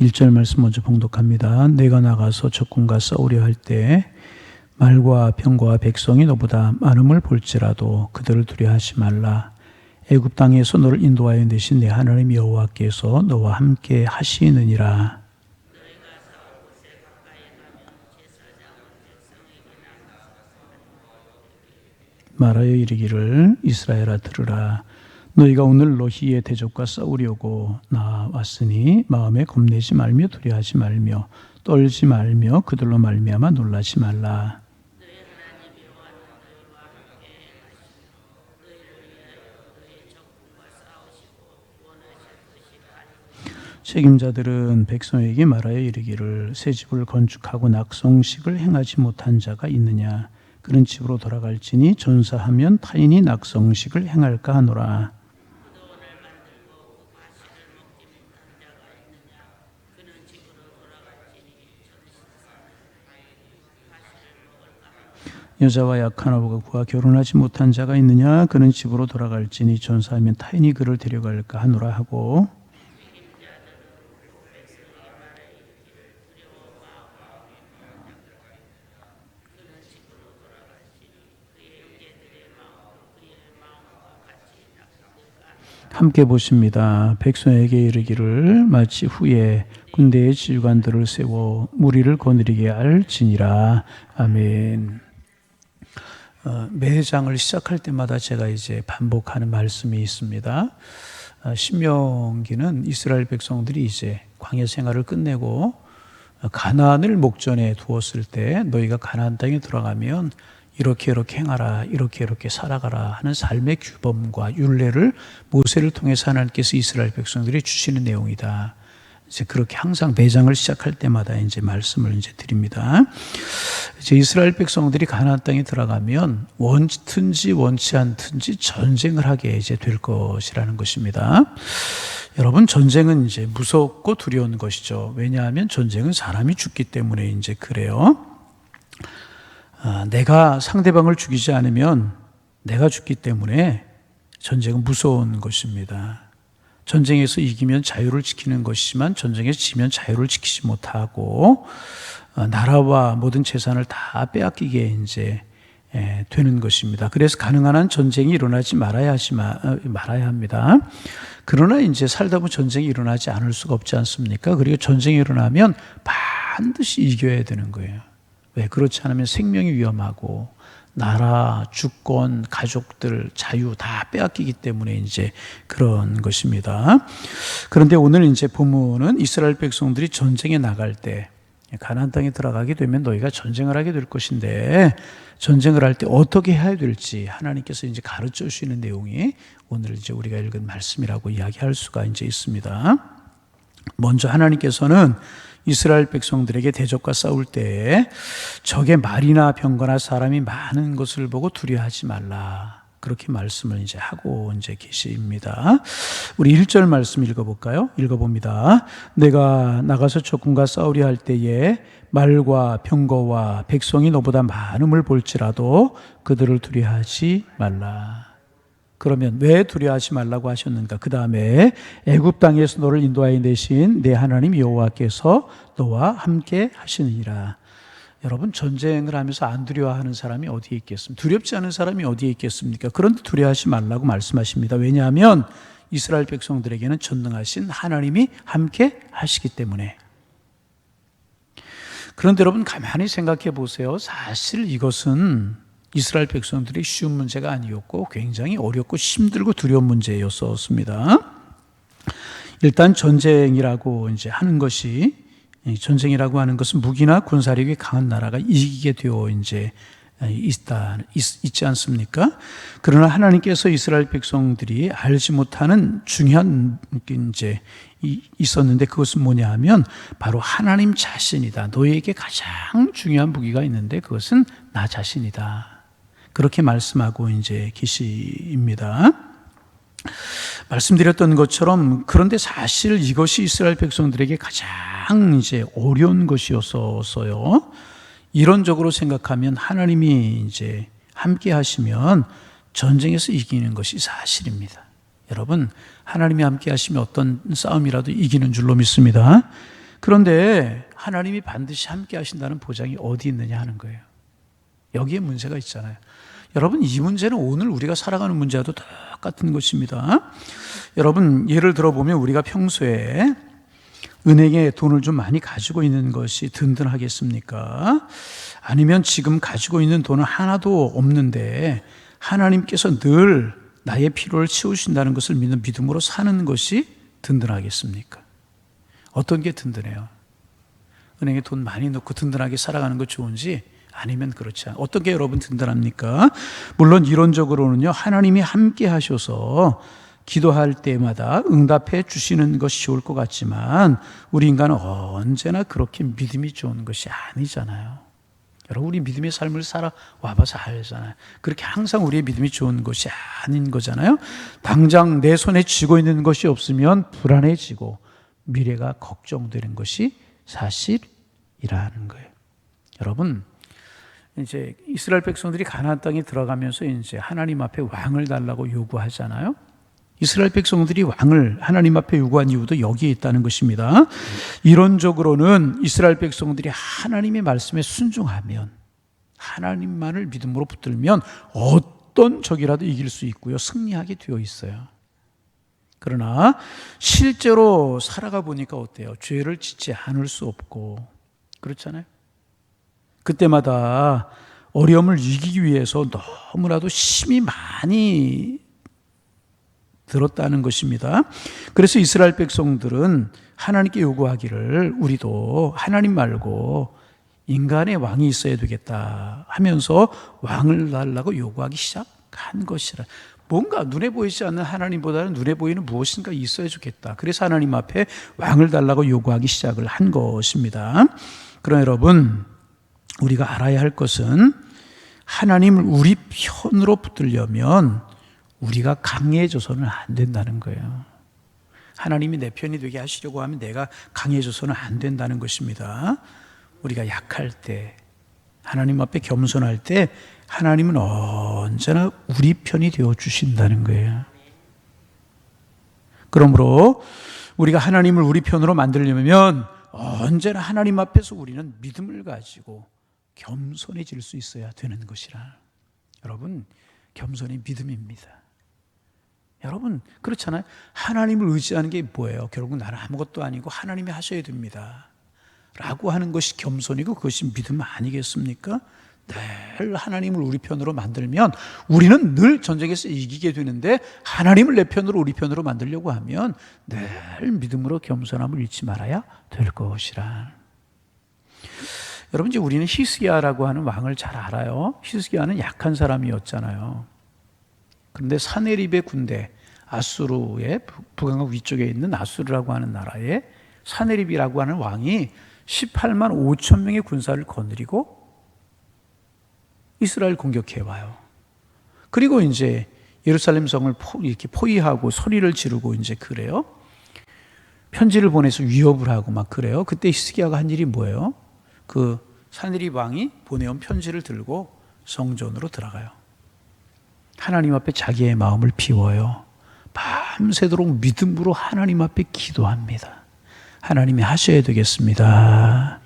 1절 말씀 먼저 봉독합니다. 내가 나가서 적군과 싸우려 할 때 말과 병거와 백성이 너보다 많음을 볼지라도 그들을 두려워하지 말라. 애굽 땅에서 너를 인도하여 내신 내 하나님 여호와께서 너와 함께 하시느니라. 말하여 이르기를 이스라엘아 들으라. 너희가 오늘 너희의 대적과 싸우려고 나왔으니 마음에 겁내지 말며 두려워하지 말며 떨지 말며 그들로 말미암아 놀라지 말라. 책임자들은 백성에게 말하여 이르기를 새 집을 건축하고 낙성식을 행하지 못한 자가 있느냐. 그런 집으로 돌아갈지니 전사하면 타인이 낙성식을 행할까 하노라. 여자와 약한 어부가 결혼하지 못한 자가 있느냐. 그는 집으로 돌아갈지니 전사하면 타인이 그를 데려갈까 하노라 하고, 함께 보십니다. 백성에게 이르기를 마치 후에 군대의 지휘관들을 세워 무리를 거느리게 할지니라. 아멘. 매 장을 시작할 때마다 제가 이제 반복하는 말씀이 있습니다. 신명기는 이스라엘 백성들이 이제 광야 생활을 끝내고 가나안을 목전에 두었을 때 너희가 가나안 땅에 들어가면 이렇게 행하라, 이렇게 살아가라 하는 삶의 규범과 율례를 모세를 통해서 하나님께서 이스라엘 백성들이 주시는 내용이다. 이제 그렇게 항상 매장을 시작할 때마다 이제 말씀을 이제 드립니다. 이제 이스라엘 백성들이 가나안 땅에 들어가면 원든지 원치 않든지 전쟁을 하게 이제 될 것이라는 것입니다. 여러분, 전쟁은 이제 무섭고 두려운 것이죠. 왜냐하면 전쟁은 사람이 죽기 때문에 이제 그래요. 내가 상대방을 죽이지 않으면 내가 죽기 때문에 전쟁은 무서운 것입니다. 전쟁에서 이기면 자유를 지키는 것이지만 전쟁에서 지면 자유를 지키지 못하고 나라와 모든 재산을 다 빼앗기게 이제 되는 것입니다. 그래서 가능한 한 전쟁이 일어나지 말아야 합니다. 그러나 이제 살다 보면 전쟁이 일어나지 않을 수가 없지 않습니까? 그리고 전쟁이 일어나면 반드시 이겨야 되는 거예요. 왜? 그렇지 않으면 생명이 위험하고 나라, 주권, 가족들, 자유 다 빼앗기기 때문에 이제 그런 것입니다. 그런데 오늘 이제 본문은 이스라엘 백성들이 전쟁에 나갈 때 가나안 땅에 들어가게 되면 너희가 전쟁을 하게 될 것인데 전쟁을 할 때 어떻게 해야 될지 하나님께서 이제 가르쳐 주시는 내용이 오늘 이제 우리가 읽은 말씀이라고 이야기할 수가 이제 있습니다. 먼저 하나님께서는 이스라엘 백성들에게 대적과 싸울 때에 적의 말이나 병거나 사람이 많은 것을 보고 두려워하지 말라. 그렇게 말씀을 이제 하고 이제 계십니다. 우리 1절 말씀 읽어볼까요? 읽어봅니다. 내가 나가서 적군과 싸우려 할 때에 말과 병거와 백성이 너보다 많음을 볼지라도 그들을 두려워하지 말라. 그러면 왜 두려워하지 말라고 하셨는가? 그 다음에 애굽 땅에서 너를 인도하여 내신 내 하나님 여호와께서 너와 함께 하시느니라. 여러분, 전쟁을 하면서 안 두려워하는 사람이 어디에 있겠습니까? 두렵지 않은 사람이 어디에 있겠습니까? 그런데 두려워하지 말라고 말씀하십니다. 왜냐하면 이스라엘 백성들에게는 전능하신 하나님이 함께 하시기 때문에. 그런데 여러분, 가만히 생각해 보세요. 사실 이것은 이스라엘 백성들이 쉬운 문제가 아니었고 굉장히 어렵고 힘들고 두려운 문제였었습니다. 일단 전쟁이라고 이제 하는 것이 전쟁이라고 하는 것은 무기나 군사력이 강한 나라가 이기게 되어 이제 있지 않습니까? 그러나 하나님께서 이스라엘 백성들이 알지 못하는 중요한 이제 있었는데 그것은 뭐냐 하면 바로 하나님 자신이다. 너희에게 가장 중요한 무기가 있는데 그것은 나 자신이다. 그렇게 말씀하고 이제 계십니다. 말씀드렸던 것처럼 그런데 사실 이것이 이스라엘 백성들에게 가장 이제 어려운 것이었어요. 이론적으로 생각하면 하나님이 이제 함께 하시면 전쟁에서 이기는 것이 사실입니다. 여러분, 하나님이 함께 하시면 어떤 싸움이라도 이기는 줄로 믿습니다. 그런데 하나님이 반드시 함께 하신다는 보장이 어디 있느냐 하는 거예요. 여기에 문제가 있잖아요. 여러분, 이 문제는 오늘 우리가 살아가는 문제와도 똑같은 것입니다. 여러분, 예를 들어보면 우리가 평소에 은행에 돈을 좀 많이 가지고 있는 것이 든든하겠습니까? 아니면 지금 가지고 있는 돈은 하나도 없는데 하나님께서 늘 나의 필요를 채우신다는 것을 믿는 믿음으로 사는 것이 든든하겠습니까? 어떤 게 든든해요? 은행에 돈 많이 넣고 든든하게 살아가는 것 좋은지, 아니면 그렇지 않아요. 어떤 게 여러분 든든합니까? 물론 이론적으로는요, 하나님이 함께 하셔서 기도할 때마다 응답해 주시는 것이 좋을 것 같지만 우리 인간은 언제나 그렇게 믿음이 좋은 것이 아니잖아요. 여러분, 우리 믿음의 삶을 살아와봐서 알잖아요. 그렇게 항상 우리의 믿음이 좋은 것이 아닌 거잖아요. 당장 내 손에 쥐고 있는 것이 없으면 불안해지고 미래가 걱정되는 것이 사실이라는 거예요. 여러분, 이제 이스라엘 백성들이 가나안 땅에 들어가면서 이제 하나님 앞에 왕을 달라고 요구하잖아요. 이스라엘 백성들이 왕을 하나님 앞에 요구한 이유도 여기에 있다는 것입니다. 이론적으로는 이스라엘 백성들이 하나님의 말씀에 순종하면, 하나님만을 믿음으로 붙들면 어떤 적이라도 이길 수 있고요, 승리하게 되어 있어요. 그러나 실제로 살아가 보니까 어때요? 죄를 짓지 않을 수 없고, 그렇잖아요. 그때마다 어려움을 이기기 위해서 너무나도 힘이 많이 들었다는 것입니다. 그래서 이스라엘 백성들은 하나님께 요구하기를, 우리도 하나님 말고 인간의 왕이 있어야 되겠다 하면서 왕을 달라고 요구하기 시작한 것이라. 뭔가 눈에 보이지 않는 하나님보다는 눈에 보이는 무엇인가 있어야 좋겠다. 그래서 하나님 앞에 왕을 달라고 요구하기 시작을 한 것입니다. 그러나 여러분, 우리가 알아야 할 것은 하나님을 우리 편으로 붙들려면 우리가 강해져서는 안 된다는 거예요. 하나님이 내 편이 되게 하시려고 하면 내가 강해져서는 안 된다는 것입니다. 우리가 약할 때, 하나님 앞에 겸손할 때 하나님은 언제나 우리 편이 되어 주신다는 거예요. 그러므로 우리가 하나님을 우리 편으로 만들려면 언제나 하나님 앞에서 우리는 믿음을 가지고 겸손해질 수 있어야 되는 것이라. 여러분, 겸손이 믿음입니다. 여러분, 그렇잖아요. 하나님을 의지하는 게 뭐예요? 결국 나는 아무것도 아니고 하나님이 하셔야 됩니다 라고 하는 것이 겸손이고 그것이 믿음 아니겠습니까? 늘 하나님을 우리 편으로 만들면 우리는 늘 전쟁에서 이기게 되는데, 하나님을 내 편으로 우리 편으로 만들려고 하면 늘 믿음으로 겸손함을 잃지 말아야 될 것이라. 여러분, 이제 우리는 히스기야라고 하는 왕을 잘 알아요. 히스기야는 약한 사람이었잖아요. 그런데 사네립의 군대, 아수르의 북왕국 위쪽에 있는 아수르라고 하는 나라에 사네립이라고 하는 왕이 18만 5천 명의 군사를 거느리고 이스라엘 공격해 와요. 그리고 이제 예루살렘 성을 이렇게 포위하고 소리를 지르고 이제 그래요. 편지를 보내서 위협을 하고 막 그래요. 그때 히스기야가 한 일이 뭐예요? 그 사네립 왕이 보내온 편지를 들고 성전으로 들어가요. 하나님 앞에 자기의 마음을 비워요. 밤새도록 믿음으로 하나님 앞에 기도합니다. 하나님이 하셔야 되겠습니다.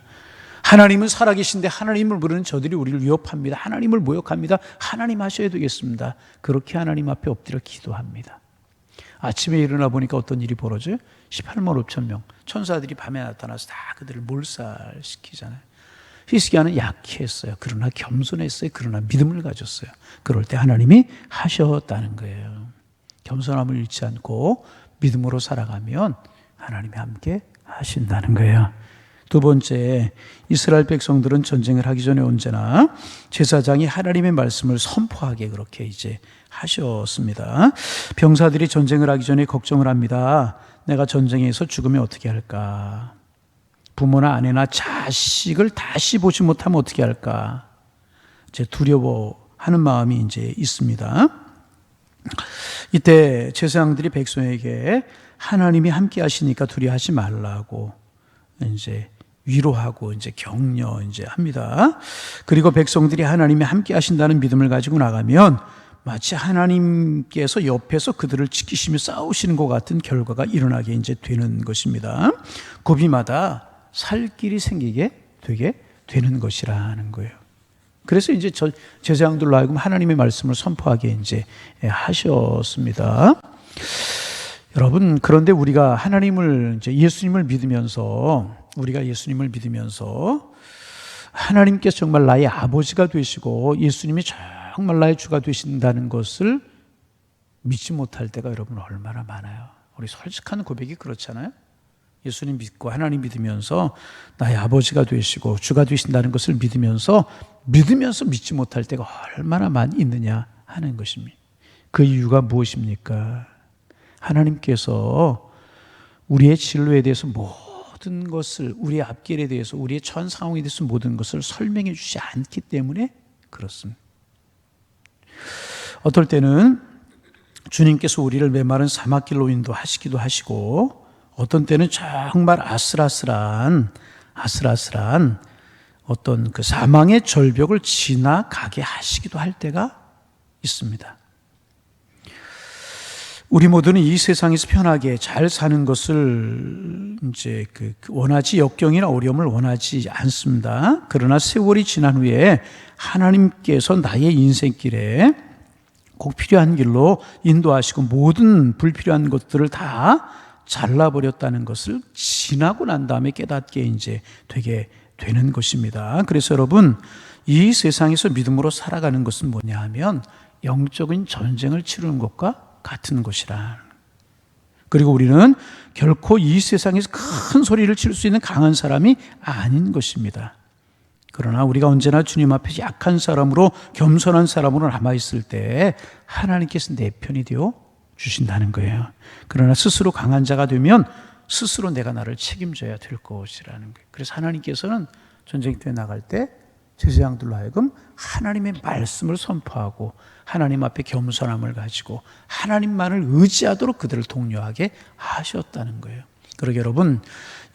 하나님은 살아계신데 하나님을 부르는 저들이 우리를 위협합니다. 하나님을 모욕합니다. 하나님 하셔야 되겠습니다. 그렇게 하나님 앞에 엎드려 기도합니다. 아침에 일어나 보니까 어떤 일이 벌어져요? 18만 5천 명 천사들이 밤에 나타나서 다 그들을 몰살시키잖아요. 히스기야는 약했어요. 그러나 겸손했어요. 그러나 믿음을 가졌어요. 그럴 때 하나님이 하셨다는 거예요. 겸손함을 잃지 않고 믿음으로 살아가면 하나님이 함께 하신다는 거예요. 두 번째, 이스라엘 백성들은 전쟁을 하기 전에 언제나 제사장이 하나님의 말씀을 선포하게 그렇게 이제 하셨습니다. 병사들이 전쟁을 하기 전에 걱정을 합니다. 내가 전쟁에서 죽으면 어떻게 할까? 부모나 아내나 자식을 다시 보지 못하면 어떻게 할까? 이제 두려워하는 마음이 이제 있습니다. 이때 제사장들이 백성에게 하나님이 함께 하시니까 두려워하지 말라고 이제 위로하고 이제 격려 이제 합니다. 그리고 백성들이 하나님이 함께 하신다는 믿음을 가지고 나가면 마치 하나님께서 옆에서 그들을 지키시며 싸우시는 것 같은 결과가 일어나게 이제 되는 것입니다. 고비마다 살 길이 생기게 되게 되는 것이라는 거예요. 그래서 이제 제사장들로 하여금 하나님의 말씀을 선포하게 이제 하셨습니다. 여러분, 그런데 우리가 이제 예수님을 믿으면서 하나님께서 정말 나의 아버지가 되시고 예수님이 정말 나의 주가 되신다는 것을 믿지 못할 때가 여러분 얼마나 많아요. 우리 솔직한 고백이 그렇잖아요. 예수님 믿고 하나님 믿으면서 나의 아버지가 되시고 주가 되신다는 것을 믿으면서 믿지 못할 때가 얼마나 많이 있느냐 하는 것입니다. 그 이유가 무엇입니까? 하나님께서 우리의 진로에 대해서 모든 것을, 우리의 앞길에 대해서, 우리의 전 상황에 대해서 모든 것을 설명해 주지 않기 때문에 그렇습니다. 어떨 때는 주님께서 우리를 메마른 사막길로 인도하시기도 하시고, 어떤 때는 정말 아슬아슬한 어떤 그 사망의 절벽을 지나가게 하시기도 할 때가 있습니다. 우리 모두는 이 세상에서 편하게 잘 사는 것을 이제 원하지, 역경이나 어려움을 원하지 않습니다. 그러나 세월이 지난 후에 하나님께서 나의 인생길에 꼭 필요한 길로 인도하시고 모든 불필요한 것들을 다 잘라버렸다는 것을 지나고 난 다음에 깨닫게 이제 되게 되는 것입니다. 그래서 여러분, 이 세상에서 믿음으로 살아가는 것은 뭐냐 하면 영적인 전쟁을 치르는 것과 같은 것이라. 그리고 우리는 결코 이 세상에서 큰 소리를 칠 수 있는 강한 사람이 아닌 것입니다. 그러나 우리가 언제나 주님 앞에 약한 사람으로, 겸손한 사람으로 남아있을 때 하나님께서 내 편이 되어 주신다는 거예요. 그러나 스스로 강한 자가 되면 스스로 내가 나를 책임져야 될 것이라는 거예요. 그래서 하나님께서는 전쟁터에 나갈 때 제사장들로 하여금 하나님의 말씀을 선포하고 하나님 앞에 겸손함을 가지고 하나님만을 의지하도록 그들을 독려하게 하셨다는 거예요. 그러게 여러분,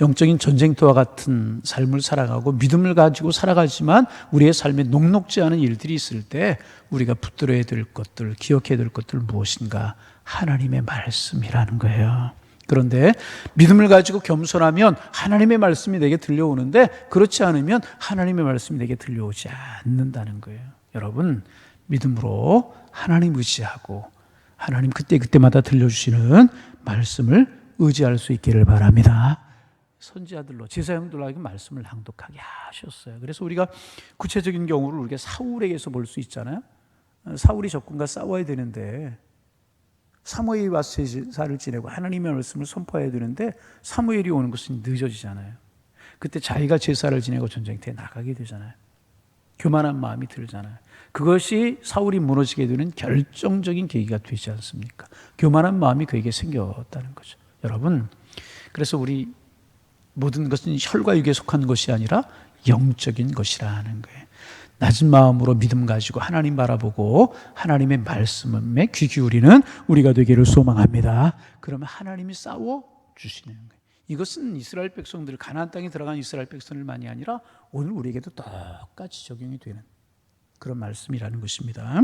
영적인 전쟁터와 같은 삶을 살아가고 믿음을 가지고 살아가지만 우리의 삶에 녹록지 않은 일들이 있을 때 우리가 붙들어야 될 것들, 기억해야 될 것들 무엇인가? 하나님의 말씀이라는 거예요. 그런데 믿음을 가지고 겸손하면 하나님의 말씀이 내게 들려오는데, 그렇지 않으면 하나님의 말씀이 내게 들려오지 않는다는 거예요. 여러분, 믿음으로 하나님 의지하고 하나님 그때마다 들려주시는 말씀을 의지할 수 있기를 바랍니다. 선지자들로, 제사장들로 하여금 말씀을 낭독하게 하셨어요. 그래서 우리가 구체적인 경우를 우리가 사울에게서 볼 수 있잖아요. 사울이 적군과 싸워야 되는데 사무엘이 와서 제사를 지내고 하나님의 말씀을 선포해야 되는데 사무엘이 오는 것은 늦어지잖아요. 그때 자기가 제사를 지내고 전쟁터에 나가게 되잖아요. 교만한 마음이 들잖아요. 그것이 사울이 무너지게 되는 결정적인 계기가 되지 않습니까? 교만한 마음이 그에게 생겼다는 거죠. 여러분, 그래서 우리 모든 것은 혈과 육에 속한 것이 아니라 영적인 것이라는 거예요. 낮은 마음으로 믿음 가지고 하나님 바라보고 하나님의 말씀에 귀 기울이는 우리가 되기를 소망합니다. 그러면 하나님이 싸워 주시는 거예요. 이것은 이스라엘 백성들, 가나안 땅에 들어간 이스라엘 백성들만이 아니라 오늘 우리에게도 똑같이 적용이 되는 그런 말씀이라는 것입니다.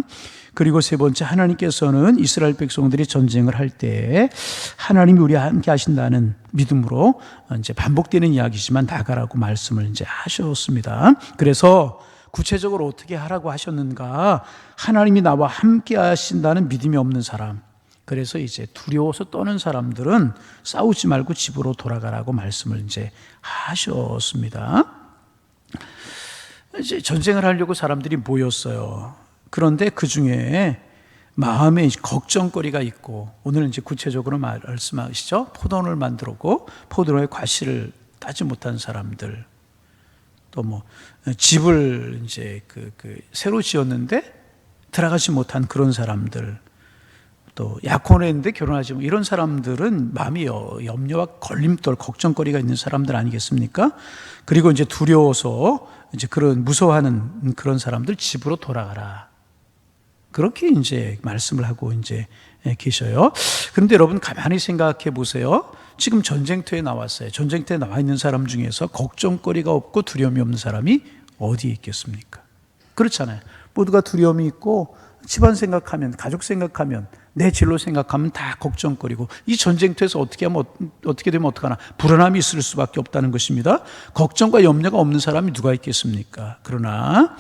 그리고 세 번째, 하나님께서는 이스라엘 백성들이 전쟁을 할 때 하나님이 우리와 함께 하신다는 믿음으로 이제 반복되는 이야기지만 나가라고 말씀을 이제 하셨습니다. 그래서 구체적으로 어떻게 하라고 하셨는가? 하나님이 나와 함께 하신다는 믿음이 없는 사람, 그래서 이제 두려워서 떠는 사람들은 싸우지 말고 집으로 돌아가라고 말씀을 이제 하셨습니다. 이제 전쟁을 하려고 사람들이 모였어요. 그런데 그 중에 마음에 걱정거리가 있고, 오늘은 이제 구체적으로 말씀하시죠. 포도원을 만들었고 포도원의 과실을 따지 못한 사람들, 또 뭐 집을 이제 새로 지었는데 들어가지 못한 그런 사람들, 또 약혼했는데 결혼하지 못, 이런 사람들은 마음이 염려와 걸림돌, 걱정거리가 있는 사람들 아니겠습니까? 그리고 이제 두려워서 이제 그런 무서워하는 그런 사람들 집으로 돌아가라. 그렇게 이제 말씀을 하고 이제 계셔요. 그런데 여러분 가만히 생각해 보세요. 지금 전쟁터에 나왔어요. 전쟁터에 나와 있는 사람 중에서 걱정거리가 없고 두려움이 없는 사람이 어디에 있겠습니까? 그렇잖아요. 모두가 두려움이 있고 집안 생각하면, 가족 생각하면, 내 진로 생각하면 다 걱정거리고, 이 전쟁터에서 어떻게 되면 어떡하나, 불안함이 있을 수밖에 없다는 것입니다. 걱정과 염려가 없는 사람이 누가 있겠습니까? 그러나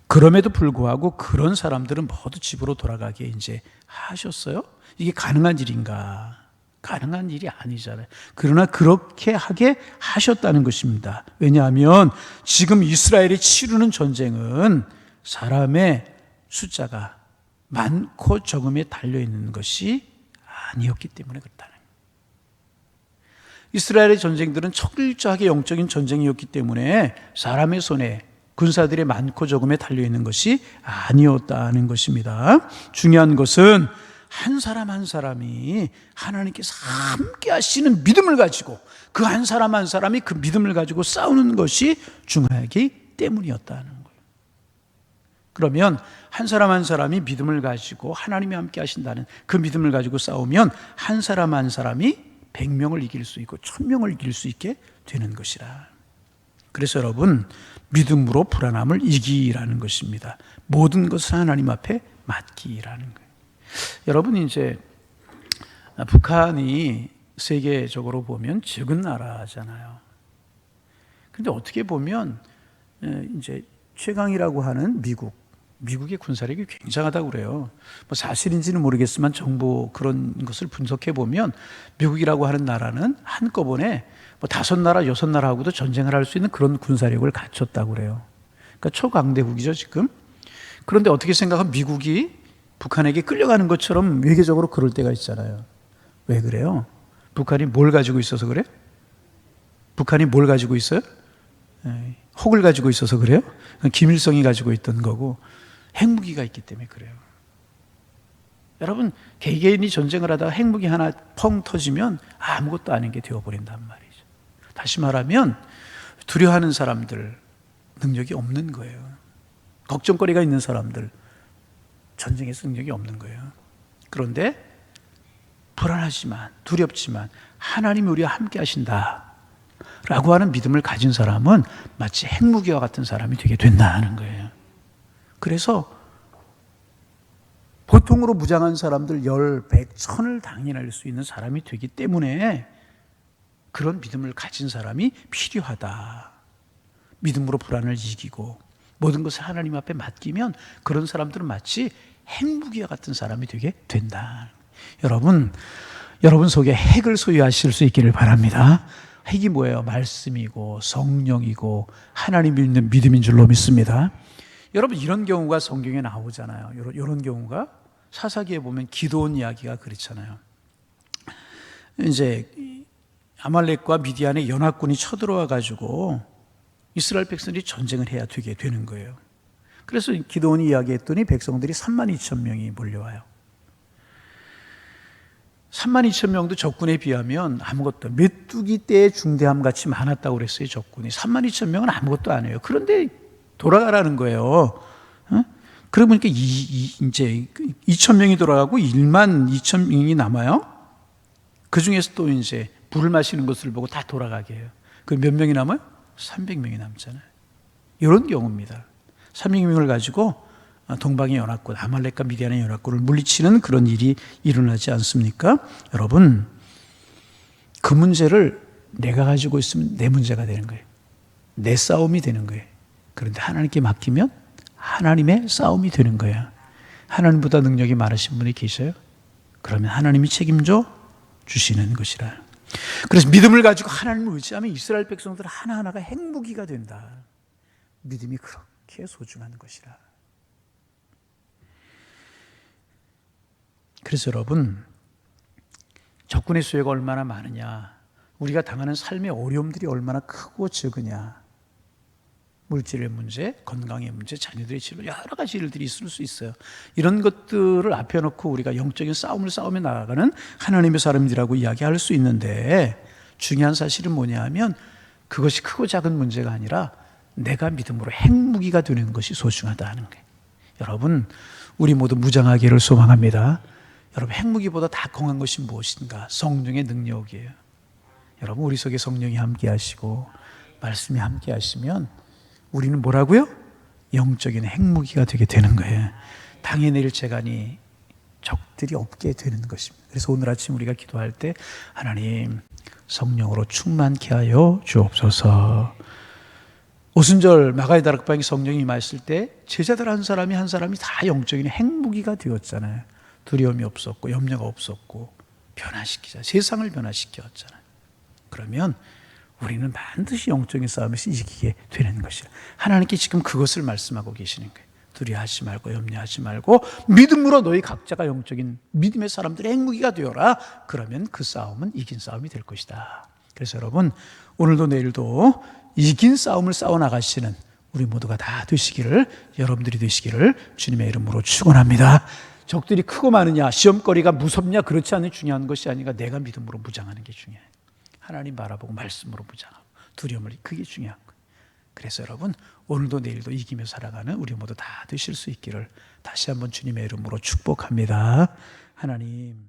그럼에도 불구하고 그런 사람들은 모두 집으로 돌아가게 이제 하셨어요. 이게 가능한 일인가? 가능한 일이 아니잖아요. 그러나 그렇게 하게 하셨다는 것입니다. 왜냐하면 지금 이스라엘이 치르는 전쟁은 사람의 숫자가 많고 적음에 달려있는 것이 아니었기 때문에 그렇다는 거예요. 이스라엘의 전쟁들은 철저하게 영적인 전쟁이었기 때문에 사람의 손에, 군사들의 많고 적음에 달려있는 것이 아니었다는 것입니다. 중요한 것은 한 사람 한 사람이 하나님께서 함께 하시는 믿음을 가지고, 그 한 사람 한 사람이 그 믿음을 가지고 싸우는 것이 중요하기 때문이었다는 거예요. 그러면 한 사람 한 사람이 믿음을 가지고 하나님이 함께 하신다는 그 믿음을 가지고 싸우면 한 사람 한 사람이 100명을 이길 수 있고 1000명을 이길 수 있게 되는 것이라. 그래서 여러분, 믿음으로 불안함을 이기라는 것입니다. 모든 것을 하나님 앞에 맡기라는 거예요. 여러분, 이제 북한이 세계적으로 보면 적은 나라잖아요. 그런데 어떻게 보면 이제 최강이라고 하는 미국의 군사력이 굉장하다고 그래요. 뭐 사실인지는 모르겠지만 정보 그런 것을 분석해 보면 미국이라고 하는 나라는 한꺼번에 뭐 5나라, 6나라하고도 전쟁을 할 수 있는 그런 군사력을 갖췄다고 그래요. 그러니까 초강대국이죠, 지금. 그런데 어떻게 생각하면 미국이 북한에게 끌려가는 것처럼 외교적으로 그럴 때가 있잖아요. 왜 그래요? 북한이 뭘 가지고 있어서 그래? 북한이 뭘 가지고 있어요? 혹을 가지고 있어서 그래요? 김일성이 가지고 있던 거고, 핵무기가 있기 때문에 그래요. 여러분, 개개인이 전쟁을 하다가 핵무기 하나 펑 터지면 아무것도 아닌 게 되어버린단 말이죠. 다시 말하면 두려워하는 사람들 능력이 없는 거예요. 걱정거리가 있는 사람들 전쟁에서 능력이 없는 거예요. 그런데 불안하지만, 두렵지만 하나님이 우리와 함께 하신다 라고 하는 믿음을 가진 사람은 마치 핵무기와 같은 사람이 되게 된다는 거예요. 그래서 보통으로 무장한 사람들 10, 100, 1000을 당해낼 수 있는 사람이 되기 때문에 그런 믿음을 가진 사람이 필요하다. 믿음으로 불안을 이기고 모든 것을 하나님 앞에 맡기면 그런 사람들은 마치 핵무기와 같은 사람이 되게 된다. 여러분 속에 핵을 소유하실 수 있기를 바랍니다. 핵이 뭐예요? 말씀이고 성령이고 하나님 믿는 믿음인 줄로 믿습니다. 여러분, 이런 경우가 성경에 나오잖아요. 이런 경우가 사사기에 보면 기드온 이야기가 그렇잖아요. 이제 아말렉과 미디안의 연합군이 쳐들어와 가지고 이스라엘 백성들이 전쟁을 해야 되게 되는 거예요. 그래서 기드온이 이야기했더니 백성들이 32,000명이 몰려와요. 32,000명도 적군에 비하면 아무것도, 메뚜기 떼의 중대함 같이 많았다고 그랬어요. 적군이 32,000명은 아무것도 아니에요. 그런데 돌아가라는 거예요. 그러고 보니까 이제 2,000명이 돌아가고 12,000명이 남아요. 그 중에서 또 이제 불을 마시는 것을 보고 다 돌아가게 해요. 그 몇 명이 남아요? 300명이 남잖아요. 이런 경우입니다. 300명을 가지고 동방의 연합군, 아말렉과 미디안의 연합군을 물리치는 그런 일이 일어나지 않습니까? 여러분, 그 문제를 내가 가지고 있으면 내 문제가 되는 거예요. 내 싸움이 되는 거예요. 그런데 하나님께 맡기면 하나님의 싸움이 되는 거예요. 하나님보다 능력이 많으신 분이 계셔요? 그러면 하나님이 책임져 주시는 것이라. 그래서 믿음을 가지고 하나님을 의지하면 이스라엘 백성들 하나하나가 핵무기가 된다. 믿음이 그렇게 소중한 것이라. 그래서 여러분, 적군의 수혜가 얼마나 많으냐, 우리가 당하는 삶의 어려움들이 얼마나 크고 적으냐, 물질의 문제, 건강의 문제, 자녀들의 치료, 여러 가지 일들이 있을 수 있어요. 이런 것들을 앞에 놓고 우리가 영적인 싸움을 싸우며 나아가는 하나님의 사람들이라고 이야기할 수 있는데, 중요한 사실은 뭐냐 하면 그것이 크고 작은 문제가 아니라 내가 믿음으로 핵무기가 되는 것이 소중하다는 거예요. 여러분, 우리 모두 무장하기를 소망합니다. 여러분, 핵무기보다 더 강한 것이 무엇인가? 성령의 능력이에요. 여러분, 우리 속에 성령이 함께 하시고 말씀이 함께 하시면 우리는 뭐라고요? 영적인 핵무기가 되게 되는 거예요. 당해낼 재간이 적들이 없게 되는 것입니다. 그래서 오늘 아침 우리가 기도할 때 하나님 성령으로 충만케 하여 주옵소서. 오순절 마가의 다락방에 성령이 임하였을 때 제자들 한 사람이 다 영적인 핵무기가 되었잖아요. 두려움이 없었고 염려가 없었고 변화시키자. 세상을 변화시켰잖아요. 그러면 우리는 반드시 영적인 싸움에서 이기게 되는 것이에요. 하나님께 지금 그것을 말씀하고 계시는 거예요. 두려워하지 말고 염려하지 말고 믿음으로 너희 각자가 영적인 믿음의 사람들의 핵무기가 되어라. 그러면 그 싸움은 이긴 싸움이 될 것이다. 그래서 여러분 오늘도 내일도 이긴 싸움을 싸워나가시는 우리 모두가 다 되시기를, 여러분들이 되시기를 주님의 이름으로 축원합니다. 적들이 크고 많으냐, 시험거리가 무섭냐, 그렇지 않은 중요한 것이 아니라 내가 믿음으로 무장하는 게 중요해요. 하나님 바라보고 말씀으로 무장하고 두려움을, 그게 중요한 거예요. 그래서 여러분 오늘도 내일도 이기며 살아가는 우리 모두 다 되실 수 있기를 다시 한번 주님의 이름으로 축복합니다. 하나님